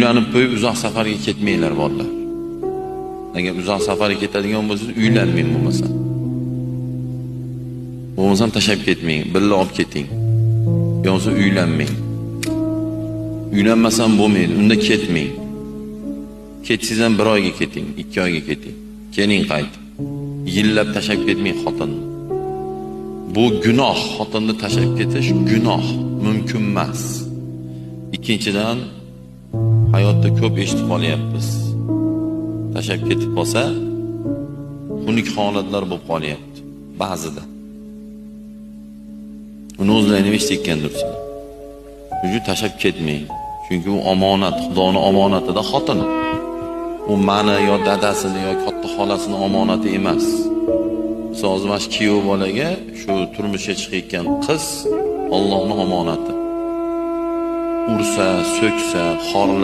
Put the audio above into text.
uylanib qo'yib uzoq safarga ketmanglar bolalar. Agar uzoq safarga ketadigan bo'lsangiz, uylanmang bo'lmasa. Bo'lmasa tashlab ketmang, birga olib keting. Yo'qsa uylanmang. Uylanmasam bo'lmaydi, unda ketmang. Ketsangiz ham 1 oyga keting, 2 oyga keting. Keling qaytib. Yillab tashlab ketmang xotinni. Bu gunoh, xotinni tashlab ketish gunoh, mumkin emas. Ikkinchidan, hayotda ko'p eshitib qolyapmiz. Tashlab ketib qolsa, xunuk holatlar bo'lib qolyapti ba'zida. Uni o'zlaringiz eshitgandirsizlar. Shuning uchun tashlab ketmang. Chunki u omonat, Xudoning omonatida xotin. U meni yo dadasini yo katta xolasini omonati emas. Hozir mana kuyov bolaga shu turmushga chiqayotgan qiz Allohning omonati. Ursa, so'ksa, xorlasa